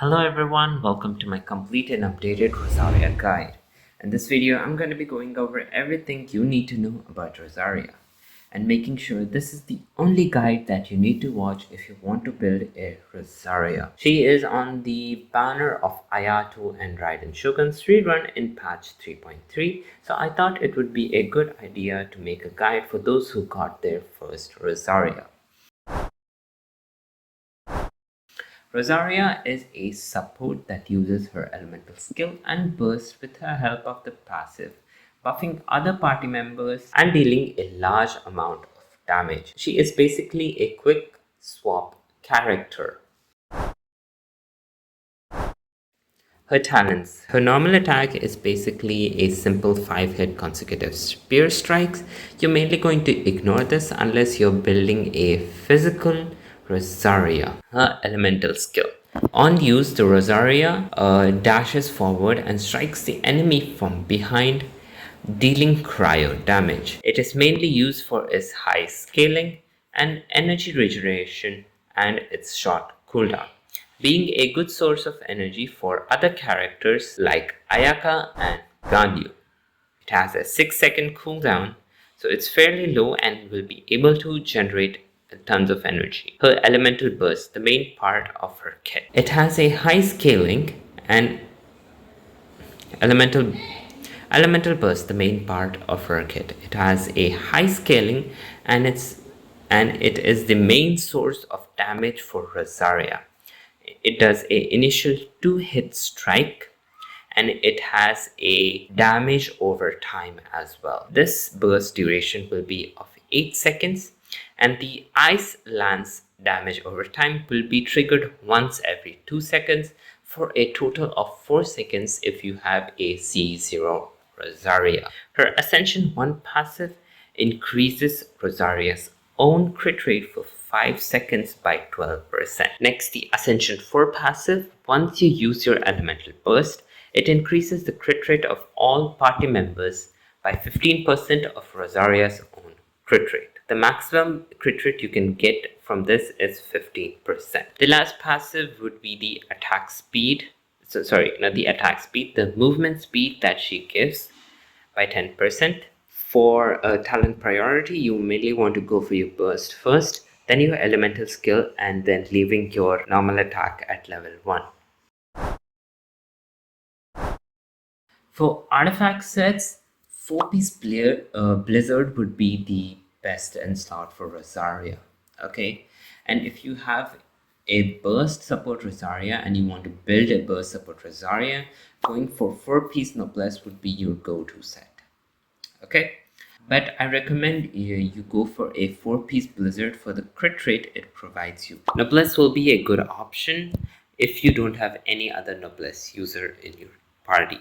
Hello everyone, welcome to my complete and updated Rosaria guide. In this video, I'm going to be going over everything you need to know about Rosaria and making sure this is the only guide that you need to watch if you want to build a Rosaria. She is on the banner of Ayato and Raiden Shogun's rerun in patch 3.3, so I thought it would be a good idea to make a guide for those who got their first Rosaria. Rosaria is a support that uses her elemental skill and burst with the help of the passive, buffing other party members and dealing a large amount of damage. She is basically a quick swap character. Her talents. Her normal attack is basically a simple 5-hit consecutive spear strikes. You're mainly going to ignore this unless you're building a physical Rosaria. Her elemental skill. On use, the Rosaria dashes forward and strikes the enemy from behind, dealing cryo damage. It is mainly used for its high scaling and energy regeneration and its short cooldown, being a good source of energy for other characters like Ayaka and Ganyu. It has a 6-second cooldown, so it's fairly low and will be able to generate tons of energy. Her elemental burst, the main part of her kit. It has a high scaling and elemental burst, the main part of her kit. It has a high scaling and it is the main source of damage for Rosaria. It does a initial 2-hit strike and it has a damage over time as well. This burst duration will be of 8 seconds and the ice lance damage over time will be triggered once every 2 seconds for a total of 4 seconds if you have a C0 Rosaria. Her Ascension 1 passive increases Rosaria's own crit rate for 5 seconds by 12%. Next, the Ascension 4 passive. Once you use your elemental burst, it increases the crit rate of all party members by 15% of Rosaria's own crit rate. The maximum crit rate you can get from this is 15%. The last passive would be the attack speed. The movement speed that she gives by 10%. For a talent priority, you mainly want to go for your burst first, then your elemental skill, and then leaving your normal attack at level 1. For artifact sets, 4-piece Blizzard would be the best in slot for Rosaria. Okay, and if you have a burst support Rosaria and you want to build a burst support Rosaria, going for 4-piece Noblesse would be your go-to set. Okay, but I recommend you go for a 4-piece Blizzard for the crit rate it provides you. Noblesse will be a good option if you don't have any other Noblesse user in your party.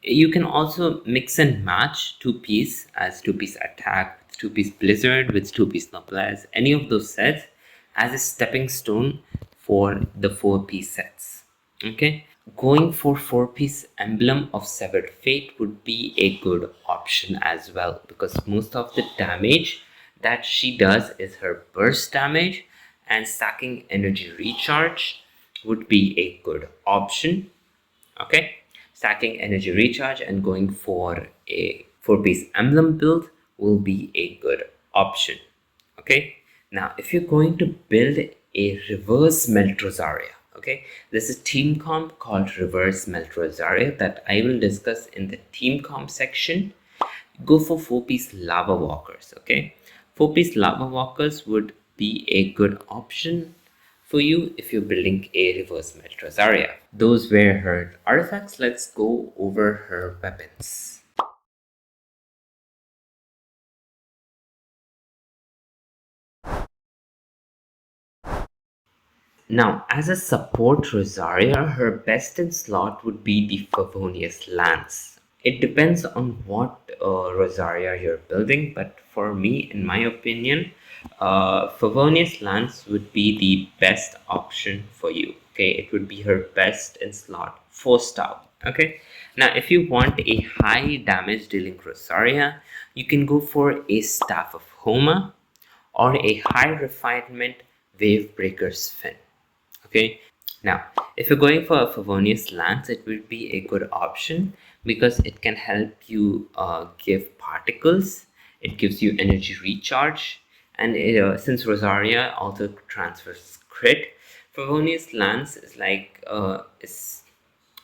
You can also mix and match 2-piece as 2-piece attack, 2-piece Blizzard with 2-piece Noblesse, any of those sets as a stepping stone for the 4-piece sets. Okay, going for 4-piece Emblem of Severed Fate would be a good option as well, because most of the damage that she does is her burst damage, and stacking energy recharge would be a good option. Okay, stacking energy recharge and going for a 4-piece Emblem build will be a good option. Okay, now if you're going to build a reverse melt Rosaria, okay, there's a team comp called reverse melt Rosaria that I will discuss in the team comp section. Go for 4-piece lava walkers. Okay, 4-piece lava walkers would be a good option for you if you're building a reverse melt Rosaria. Those were her artifacts. Let's go over her weapons. Now, as a support Rosaria, her best in slot would be the Favonius Lance. It depends on what Rosaria you're building, but for me, in my opinion, Favonius Lance would be the best option for you. Okay, it would be her best in slot 4-star. Okay, now if you want a high damage dealing Rosaria, you can go for a Staff of Homa or a high refinement Wavebreaker's Fin. Okay, Now, if you're going for a Favonius Lance, it will be a good option because it can help you give particles, it gives you energy recharge, and since Rosaria also transfers crit, Favonius Lance is like is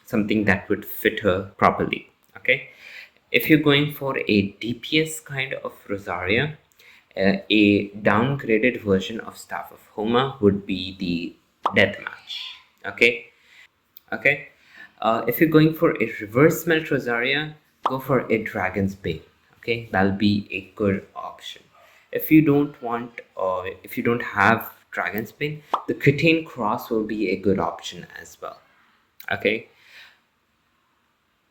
something that would fit her properly. Okay, if you're going for a DPS kind of Rosaria, a downgraded version of Staff of Homa would be the Deathmatch. Okay, okay. If you're going for a reverse melt Rosaria, go for a Dragon's Bane. Okay, that'll be a good option. If you don't want, or if you don't have Dragon's Bane, the Cretan Cross will be a good option as well. Okay,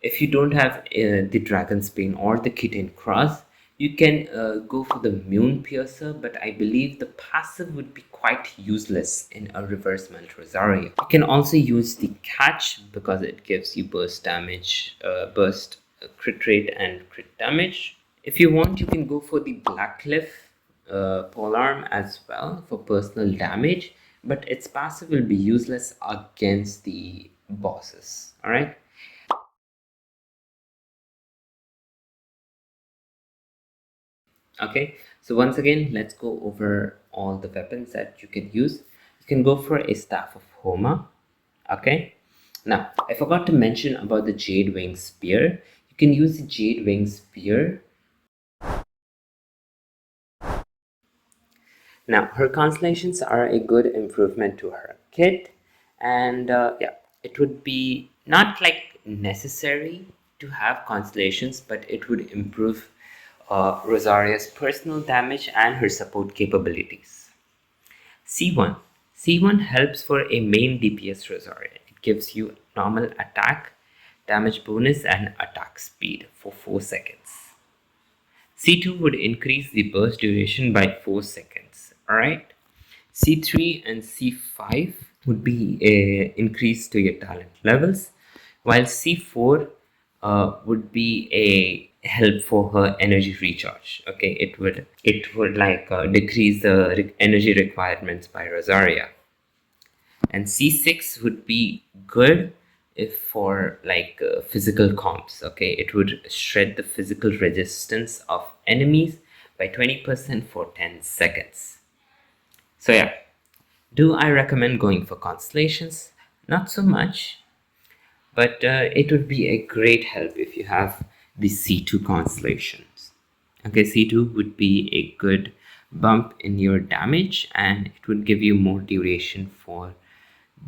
if you don't have the Dragonspine or the Kitten Cross, you can go for the Mune Piercer, but I believe the passive would be quite useless in a reverse melt Rosaria. You can also use the Catch because it gives you burst damage, crit rate and crit damage. If you want, you can go for the Blackcliff Polearm as well for personal damage, but its passive will be useless against the bosses. Alright. Okay, so once again, let's go over all the weapons that you can use. You can go for a Staff of Homa. Okay, now I forgot to mention about the Jade Wing Spear. You can use the Jade Wing Spear. Now her constellations are a good improvement to her kit, and yeah, it would be not like necessary to have constellations, but it would improve Rosaria's personal damage and her support capabilities. C1. C1 helps for a main DPS Rosaria. It gives you normal attack, damage bonus, and attack speed for 4 seconds. C2 would increase the burst duration by 4 seconds. Alright. C3 and C5 would be a increase to your talent levels, while C4 would be a help for her energy recharge. Okay, it would like decrease the energy requirements by Rosaria, and C6 would be good if for like physical comps. Okay, it would shred the physical resistance of enemies by 20% for 10 seconds. So yeah, do I recommend going for constellations? Not so much, but it would be a great help if you have the C2 constellations. Okay, C2 would be a good bump in your damage and it would give you more duration for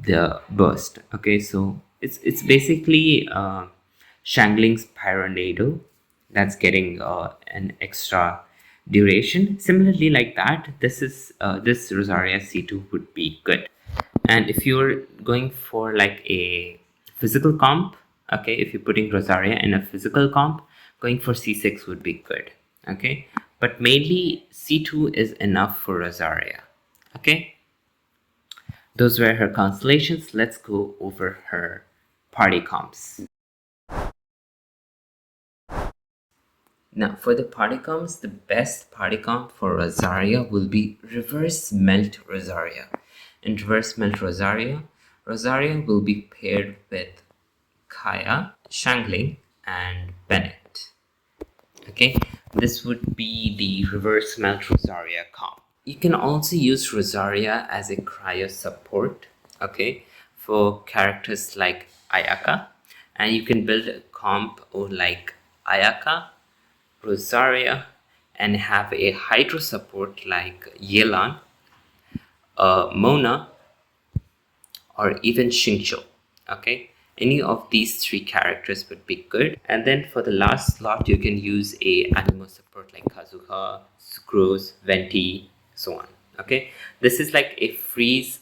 the burst. Okay, so it's basically Shangling's Pyronado that's getting an extra duration. Similarly, like that, this Rosaria C2 would be good. And if you're going for like a physical comp, okay, if you're putting Rosaria in a physical comp, going for C6 would be good. Okay, but mainly C2 is enough for Rosaria. Okay, those were her constellations. Let's go over her party comps. Now, for the party comps, the best party comp for Rosaria will be Reverse Melt Rosaria. In Reverse Melt Rosaria, Rosaria will be paired with Kaya, Shangling, and Bennett. Okay, this would be the Reverse Melt Rosaria comp. You can also use Rosaria as a cryo support, okay, for characters like Ayaka, and you can build a comp or like Ayaka, Rosaria, and have a hydro support like Yelan, Mona, or even Shincho. Okay, any of these three characters would be good. And then for the last slot, you can use a animo support like Kazuha, Sucrose, Venti, so on. Okay, this is like a freeze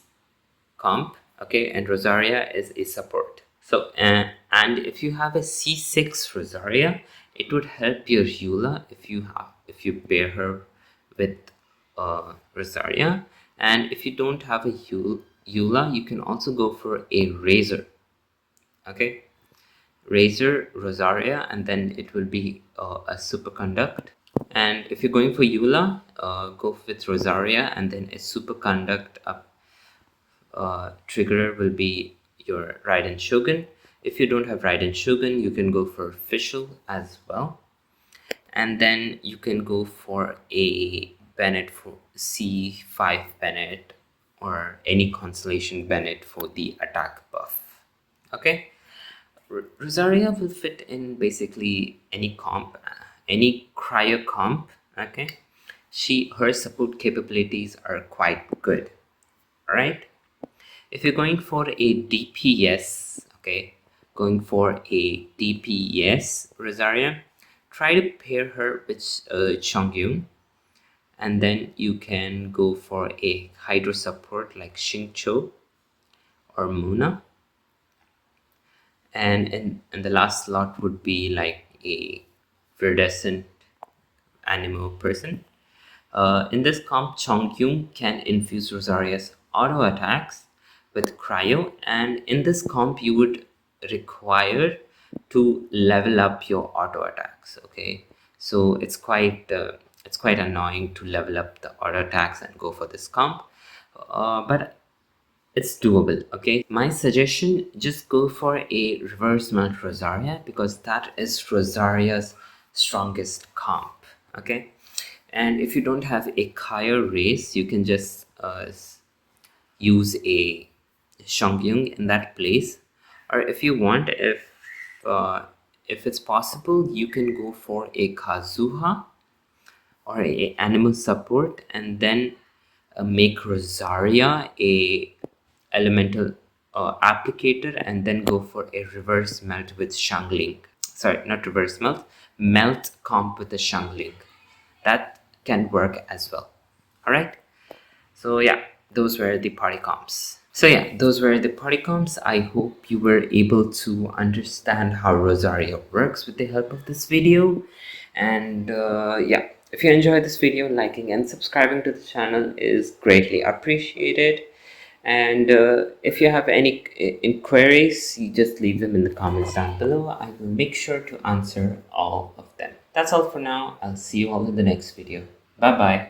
comp. Okay, and Rosaria is a support. So and if you have a C6 Rosaria, it would help your Eula if you pair her with Rosaria. And if you don't have a Eula, you can also go for a Razor. Okay, Razor Rosaria, and then it will be a Superconduct. And if you're going for Eula, go with Rosaria and then a Superconduct up triggerer will be your Raiden Shogun. If you don't have Raiden Shogun, you can go for Official as well. And then you can go for a Bennett for C5 Bennett or any Constellation Bennett for the attack buff. Okay, Rosaria will fit in basically any comp, any cryo comp. Okay, her support capabilities are quite good. All right. If you're going for a DPS, okay, going for a DPS Rosaria, try to pair her with Chongyun, and then you can go for a Hydro support like Xingqiu or Muna, and the last slot would be like a Viridescent Animo person. In this comp, Chongyun can infuse Rosaria's auto attacks with Cryo, and in this comp, you would require to level up your auto attacks. Okay, so it's quite annoying to level up the auto attacks and go for this comp, but it's doable. Okay, my suggestion: just go for a reverse melt Rosaria because that is Rosaria's strongest comp. Okay, and if you don't have a Kaya race, you can just use a Shongyung in that place. Or if you want, if it's possible, you can go for a Kazuha or a animal support, and then make Rosaria a elemental applicator, and then go for a reverse melt with Shangling. Sorry, not reverse melt, melt comp with the Shangling. That can work as well. All right. So yeah, those were the party comps. I hope you were able to understand how Rosaria works with the help of this video. And yeah, if you enjoyed this video, liking and subscribing to the channel is greatly appreciated. And if you have any inquiries, you just leave them in the comments down below. I will make sure to answer all of them. That's all for now. I'll see you all in the next video. Bye bye.